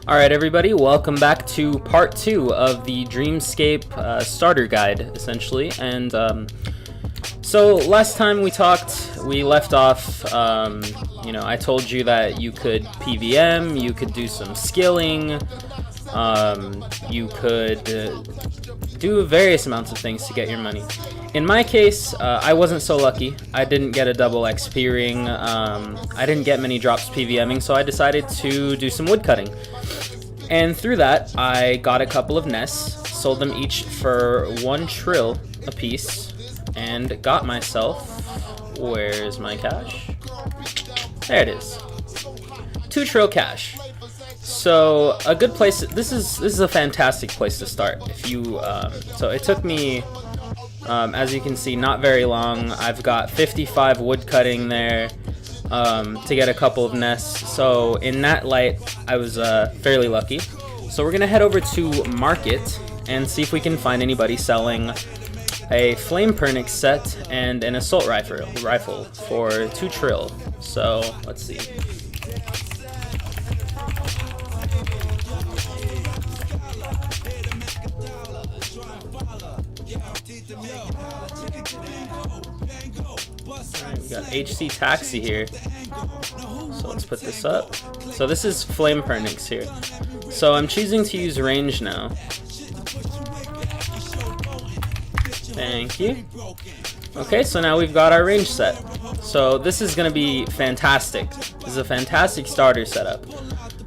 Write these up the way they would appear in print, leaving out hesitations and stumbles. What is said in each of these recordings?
Alright everybody, welcome back to part 2 of the Dreamscape starter guide, essentially. And so last time we talked, we left off, I told you that you could PVM, you could do some skilling, you could do various amounts of things to get your money. In my case, I wasn't so lucky. I didn't get a double XP ring, I didn't get many drops PVMing, so I decided to do some woodcutting. And through that, I got a couple of nests, sold them each for 1 trill a piece, and got myself, where's my cash? There it is. 2 trill cash. So a good place. This is a fantastic place to start. If you so it took me, as you can see, not very long. I've got 55 wood cutting there to get a couple of nests. So in that light, I was fairly lucky. So we're gonna head over to market and see if we can find anybody selling a flame pernix set and an assault rifle for 2 trill. So let's see. We got HC Taxi here, so let's put this up. So this is flame pernix here. So I'm choosing to use range now. Thank you. Okay, so now we've got our range set. So this is gonna be fantastic. This is a fantastic starter setup.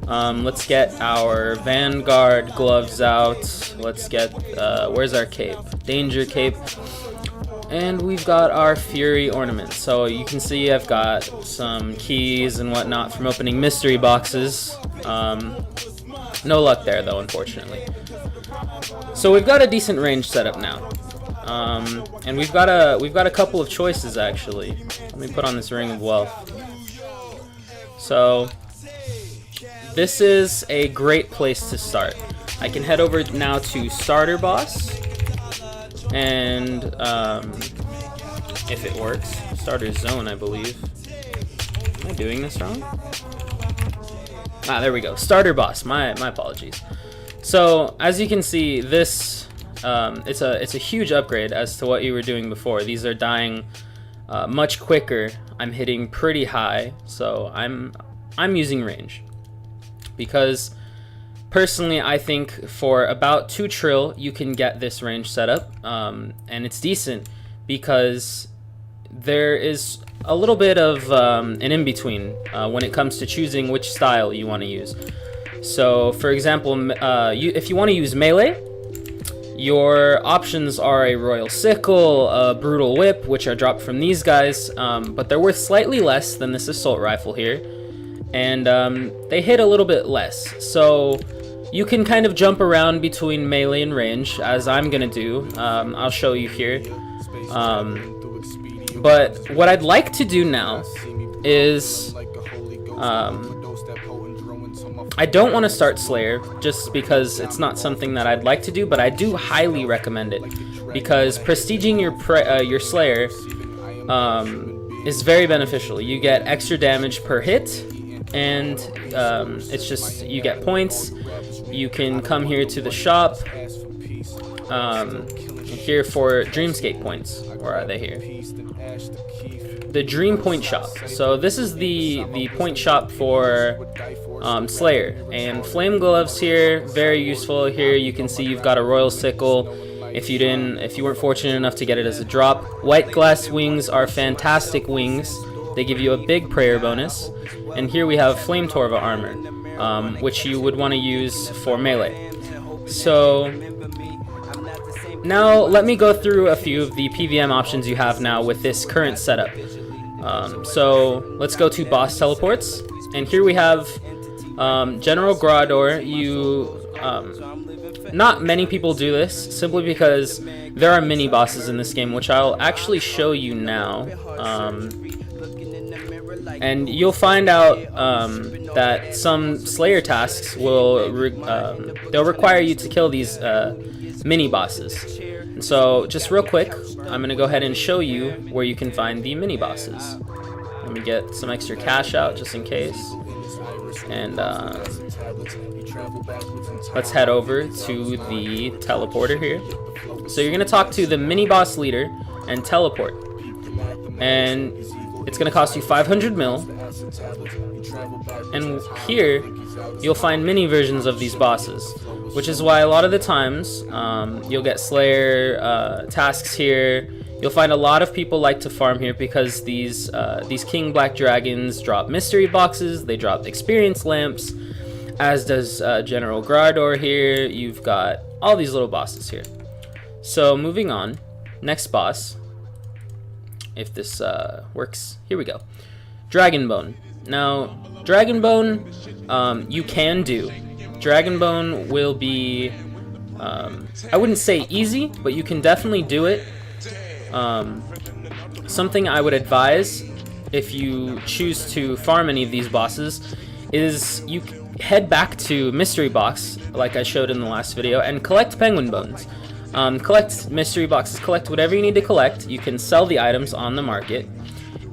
Let's get our Vanguard gloves out. Let's get, where's our cape? Danger cape. And we've got our Fury ornament. So you can see I've got some keys and whatnot from opening mystery boxes. No luck there though, unfortunately. So we've got a decent range setup now. And we've got a couple of choices actually. Let me put on this Ring of Wealth. So this is a great place to start. I can head over now to Starter Boss. And if it works, Starter Zone, I believe. Am I doing this wrong? Ah, there we go. Starter Boss. My apologies. So as you can see, this it's a huge upgrade as to what you were doing before. These are dying much quicker. I'm hitting pretty high, so I'm using range because personally, I think for about 2 trill, you can get this range setup, and it's decent because there is a little bit of an in-between when it comes to choosing which style you want to use. So, for example, if you want to use melee, your options are a Royal Sickle, a Brutal Whip, which are dropped from these guys, but they're worth slightly less than this assault rifle here, and they hit a little bit less. So you can kind of jump around between melee and range, as I'm gonna do. I'll show you here. But what I'd like to do now is, I don't want to start Slayer just because it's not something that I'd like to do, but I do highly recommend it because prestiging your Slayer is very beneficial. You get extra damage per hit, and it's just, you get points. You can come here to the shop, here for Dreamscape points. Where are they here? The Dream Point Shop. So this is the point shop for Slayer. And flame gloves here, very useful. Here you can see you've got a Royal Sickle. If you weren't fortunate enough to get it as a drop, white glass wings are fantastic wings. They give you a big prayer bonus. And here we have Flame Torva armor, which you would want to use for melee. So now let me go through a few of the PVM options you have now with this current setup. So let's go to Boss Teleports, and here we have General Grador. Not many people do this, simply because there are mini bosses in this game, which I'll actually show you now. And you'll find out that some Slayer tasks will they'll require you to kill these mini bosses. And so just real quick, I'm gonna go ahead and show you where you can find the mini bosses. Let me get some extra cash out just in case. And let's head over to the teleporter here. So you're gonna talk to the mini boss leader and teleport, and it's gonna cost you 500 mil. And here you'll find mini versions of these bosses, which is why a lot of the times you'll get Slayer tasks here. You'll find a lot of people like to farm here because these King Black Dragons drop mystery boxes, they drop experience lamps, as does General Grador here. You've got all these little bosses here. So moving on, next boss, if this works, here we go. Dragonbone. Now, Dragonbone, you can do. Dragonbone will be, I wouldn't say easy, but you can definitely do it. Something I would advise if you choose to farm any of these bosses is you head back to Mystery Box, like I showed in the last video, and collect penguin bones. Collect mystery boxes, collect whatever you need to collect. You can sell the items on the market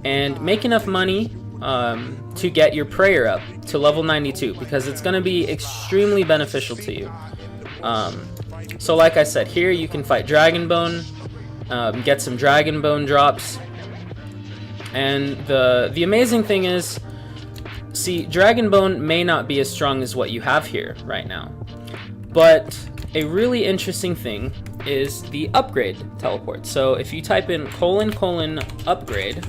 and make enough money to get your prayer up to level 92, because it's going to be extremely beneficial to you. So like I said, here you can fight Dragonbone, get some Dragonbone drops, and the amazing thing is, see, Dragonbone may not be as strong as what you have here right now, but a really interesting thing is the upgrade teleport. So if you type in : upgrade,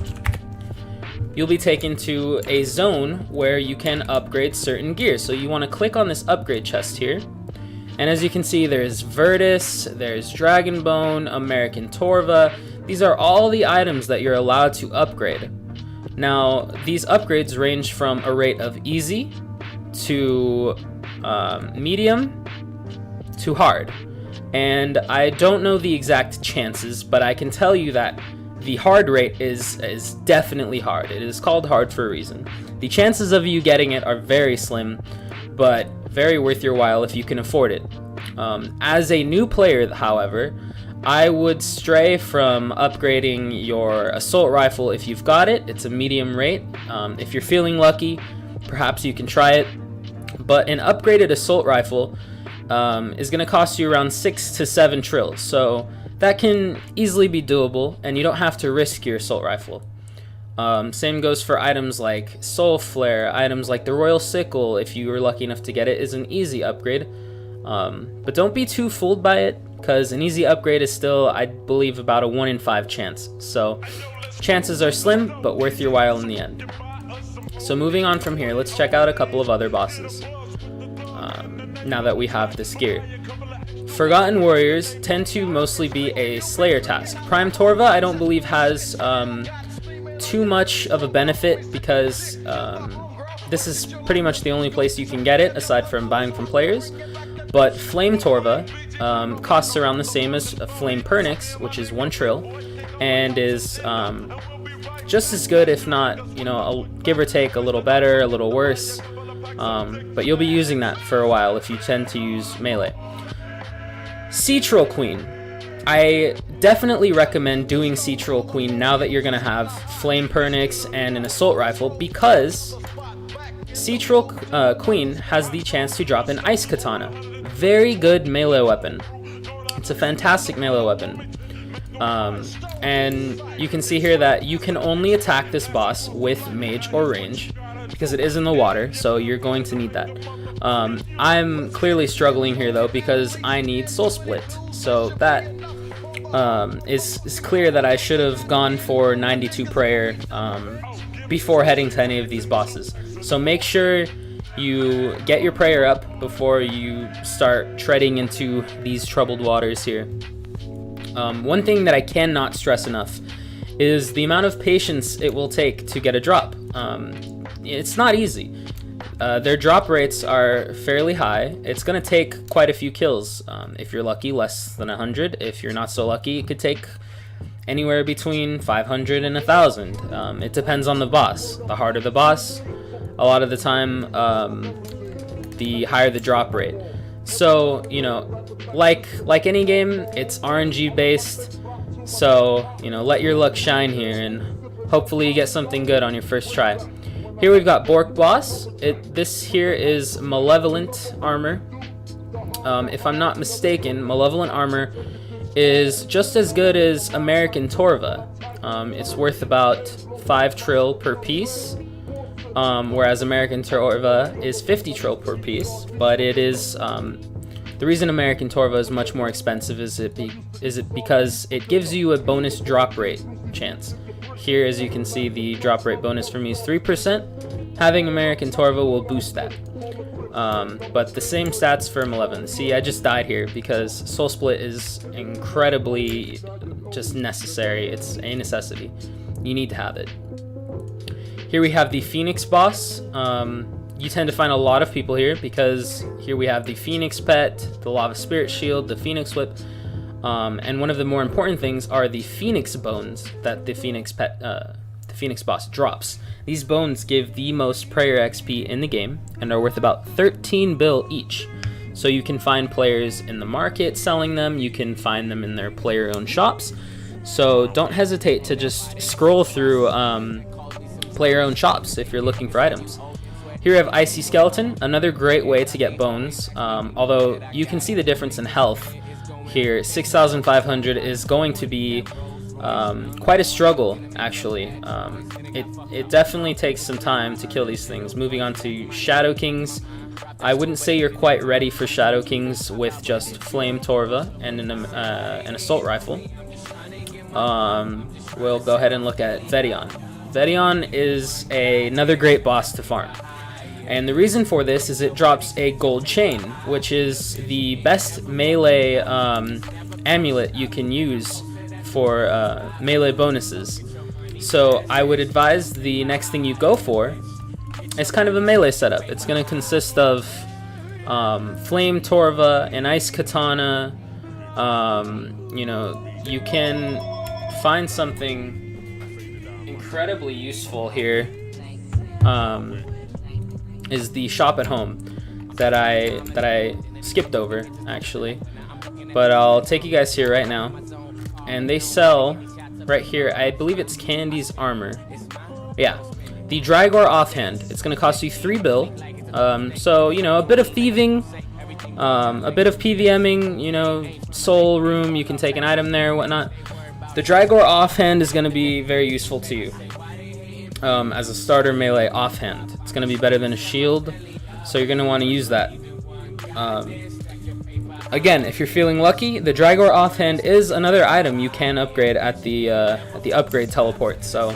you'll be taken to a zone where you can upgrade certain gear. So you want to click on this upgrade chest here, and as you can see, there's Virtus, there's Dragonbone, American Torva. These are all the items that you're allowed to upgrade. Now, these upgrades range from a rate of easy to medium to hard. And I don't know the exact chances, but I can tell you that the hard rate is definitely hard. It is called hard for a reason. The chances of you getting it are very slim, but very worth your while if you can afford it. As a new player, however, I would stray from upgrading your assault rifle if you've got it. It's a medium rate. If you're feeling lucky, perhaps you can try it. But an upgraded assault rifle is going to cost you around 6 to 7 trills. So that can easily be doable, and you don't have to risk your assault rifle. Same goes for items like Soul Flare, items like the Royal Sickle, if you were lucky enough to get it, is an easy upgrade. But don't be too fooled by it, because an easy upgrade is still, I believe, about a 1 in 5 chance. So chances are slim, but worth your while in the end. So moving on from here, let's check out a couple of other bosses, now that we have this gear. Forgotten Warriors tend to mostly be a Slayer task. Prime Torva, I don't believe, has too much of a benefit, because this is pretty much the only place you can get it, aside from buying from players. But Flame Torva costs around the same as Flame Pernix, which is 1 trill, and is just as good, if not, give or take, a little better, a little worse. But you'll be using that for a while if you tend to use melee. Sea Troll Queen. I definitely recommend doing Sea Troll Queen now that you're going to have Flame Pernix and an assault rifle, because Sea Troll Queen has the chance to drop an Ice Katana. Very good melee weapon. It's a fantastic melee weapon. And you can see here that you can only attack this boss with mage or range, because it is in the water, so you're going to need that. I'm clearly struggling here though, because I need soul split, so that is clear that I should have gone for 92 prayer before heading to any of these bosses. So make sure you get your prayer up before you start treading into these troubled waters here. One thing that I cannot stress enough is the amount of patience it will take to get a drop. It's not easy. Their drop rates are fairly high. It's going to take quite a few kills. If you're lucky, less than 100. If you're not so lucky, it could take anywhere between 500 and 1,000. It depends on the boss. The harder the boss, a lot of the time, the higher the drop rate. So, like any game, it's RNG based. So, let your luck shine here, and hopefully you get something good on your first try. Here we've got Bork Boss. This here is Malevolent Armor. If I'm not mistaken, Malevolent Armor is just as good as American Torva. It's worth about 5 trill per piece, whereas American Torva is 50 trill per piece. But it is the reason American Torva is much more expensive is it because it gives you a bonus drop rate chance. Here, as you can see, the drop rate bonus for me is 3%. Having American Torva will boost that. But the same stats for Malevolent. See, I just died here because Soul Split is incredibly just necessary. It's a necessity. You need to have it. Here we have the Phoenix boss. You tend to find a lot of people here because here we have the Phoenix Pet, the Lava Spirit Shield, the Phoenix Whip, and one of the more important things are the Phoenix Bones that the Phoenix boss drops. These bones give the most prayer XP in the game and are worth about 13 bill each. So you can find players in the market selling them, you can find them in their player-owned shops. So don't hesitate to just scroll through player-owned shops if you're looking for items. Here we have Icy Skeleton, another great way to get bones, although you can see the difference in health here. 6,500 is going to be quite a struggle, actually. It definitely takes some time to kill these things. Moving on to Shadow Kings, I wouldn't say you're quite ready for Shadow Kings with just Flame Torva and an Assault Rifle. We'll go ahead and look at Vedion. Vedion is another great boss to farm. And the reason for this is it drops a gold chain, which is the best melee amulet you can use for melee bonuses. So I would advise the next thing you go for is kind of a melee setup. It's going to consist of Flame Torva, an Ice Katana. You know, you can find something incredibly useful here. Is the shop at home that I skipped over, actually, but I'll take you guys here right now, and they sell right here, I believe it's Candy's armor. Yeah, the Drygor offhand. It's gonna cost you 3 bill. So you know, a bit of thieving, a bit of PVMing, you know, soul room, you can take an item there, whatnot. The Drygor offhand is gonna be very useful to you. As a starter melee offhand. It's going to be better than a shield, so you're going to want to use that. Again, if you're feeling lucky, the Drygor offhand is another item you can upgrade at the upgrade teleport, so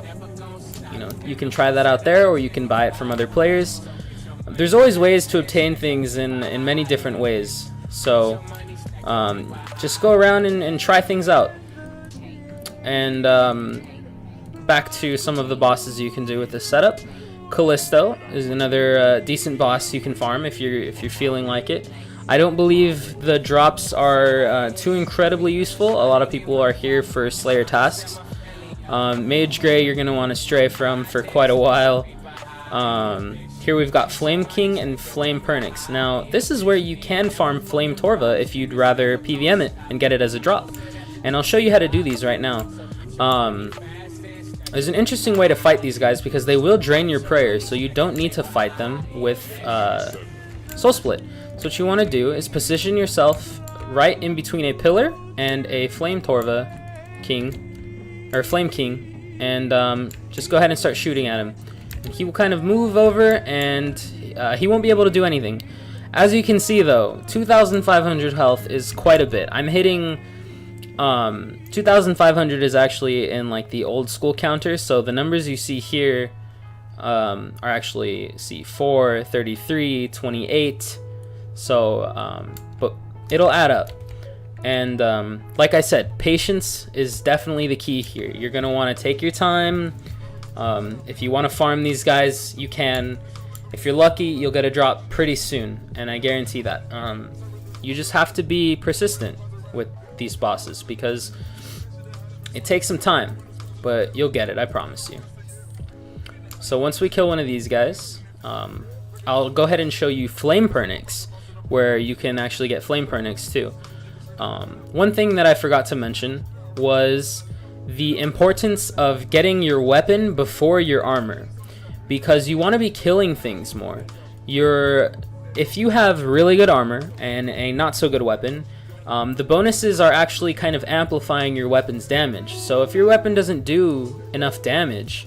you know, you can try that out there, or you can buy it from other players. There's always ways to obtain things in many different ways, so just go around and try things out. And back to some of the bosses you can do with this setup. Callisto is another decent boss you can farm if you're feeling like it. I don't believe the drops are too incredibly useful. A lot of people are here for Slayer tasks. Mage Grey you're going to want to stray from for quite a while. Here we've got Flame King and Flame Pernix. Now this is where you can farm Flame Torva if you'd rather PVM it and get it as a drop. And I'll show you how to do these right now. There's an interesting way to fight these guys because they will drain your prayers, so you don't need to fight them with Soul Split. So what you want to do is position yourself right in between a pillar and a Flame Torva King, or Flame King, and just go ahead and start shooting at him. And he will kind of move over, and he won't be able to do anything. As you can see though, 2,500 health is quite a bit. I'm hitting 2,500 is actually in like the old school counter, so the numbers you see here are actually 4, 33, 28, so but it'll add up. And like I said, patience is definitely the key here. You're gonna want to take your time. If you want to farm these guys, you can. If you're lucky, you'll get a drop pretty soon, and I guarantee that. You just have to be persistent with these bosses because it takes some time, but you'll get it, I promise you. So once we kill one of these guys, I'll go ahead and show you Flame Pernix, where you can actually get Flame Pernix too. One thing that I forgot to mention was the importance of getting your weapon before your armor. because you want to be killing things more. If you have really good armor and a not so good weapon, the bonuses are actually kind of amplifying your weapon's damage. So if your weapon doesn't do enough damage,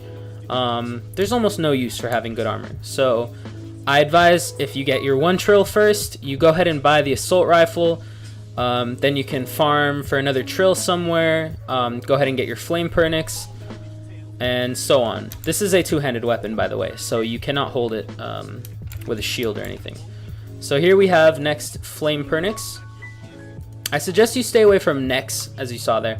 there's almost no use for having good armor. So I advise, if you get your 1 trill first, you go ahead and buy the assault rifle. Then you can farm for another trill somewhere. Go ahead and get your flame pernix, and so on. This is a two-handed weapon, by the way, so you cannot hold it with a shield or anything. So here we have next flame pernix. I suggest you stay away from necks, as you saw there,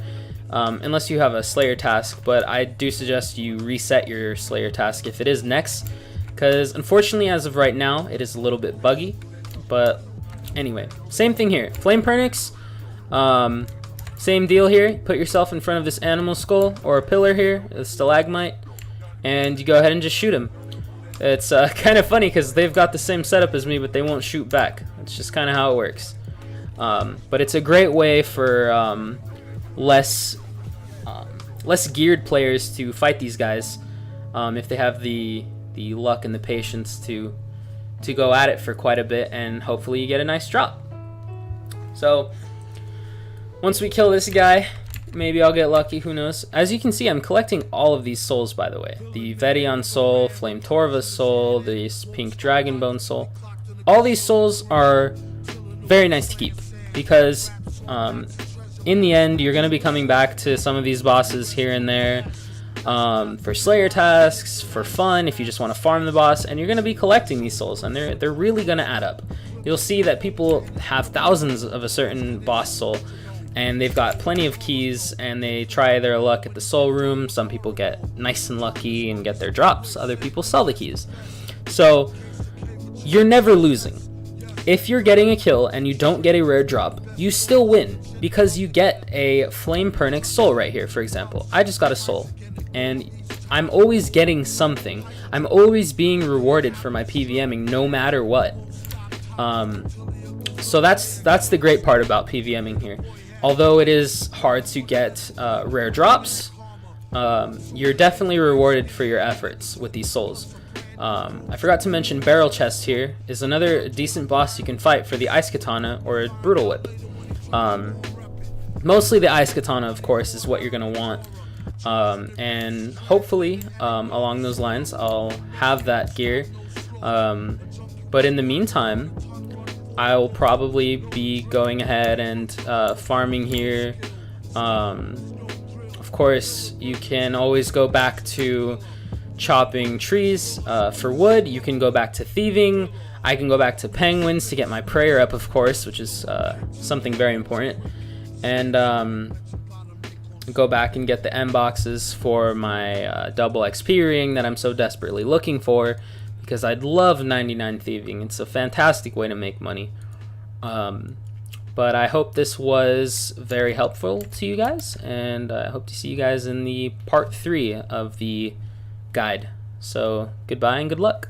unless you have a slayer task, but I do suggest you reset your slayer task if it is necks, because unfortunately as of right now it is a little bit buggy. But anyway, same thing here. Flame pernix, same deal here. Put yourself in front of this animal skull or a pillar here, a stalagmite, and you go ahead and just shoot him. It's kind of funny because they've got the same setup as me, but they won't shoot back. It's just kind of how it works. But it's a great way for less geared players to fight these guys, if they have the luck and the patience to go at it for quite a bit, and hopefully you get a nice drop. So once we kill this guy, maybe I'll get lucky, who knows. As you can see, I'm collecting all of these souls, by the way. The Vedion soul, Flame Torva soul, this pink Dragonbone soul. All these souls are very nice to keep, because in the end you're going to be coming back to some of these bosses here and there, for slayer tasks, for fun, if you just want to farm the boss, and you're going to be collecting these souls, and they're really going to add up. You'll see that people have thousands of a certain boss soul, and they've got plenty of keys, and they try their luck at the soul room. Some people get nice and lucky and get their drops. Other people sell the keys. So you're never losing. If you're getting a kill and you don't get a rare drop, you still win, because you get a Flame Pernix soul right here, for example. I just got a soul, and I'm always getting something. I'm always being rewarded for my PVMing no matter what. So that's the great part about PVMing here. Although it is hard to get rare drops, you're definitely rewarded for your efforts with these souls. I forgot to mention Barrel Chest here is another decent boss you can fight for the Ice Katana or Brutal Whip. Mostly the Ice Katana, of course, is what you're going to want. And hopefully, along those lines, I'll have that gear. But in the meantime, I'll probably be going ahead and farming here. Of course, you can always go back to chopping trees for wood. You can go back to thieving. I can go back to penguins to get my prayer up, of course, which is something very important. And go back and get the M boxes for my double XP ring that I'm so desperately looking for, because I'd love 99 thieving. It's a fantastic way to make money. But I hope this was very helpful to you guys, and I hope to see you guys in the part 3 of the guide. So goodbye and good luck.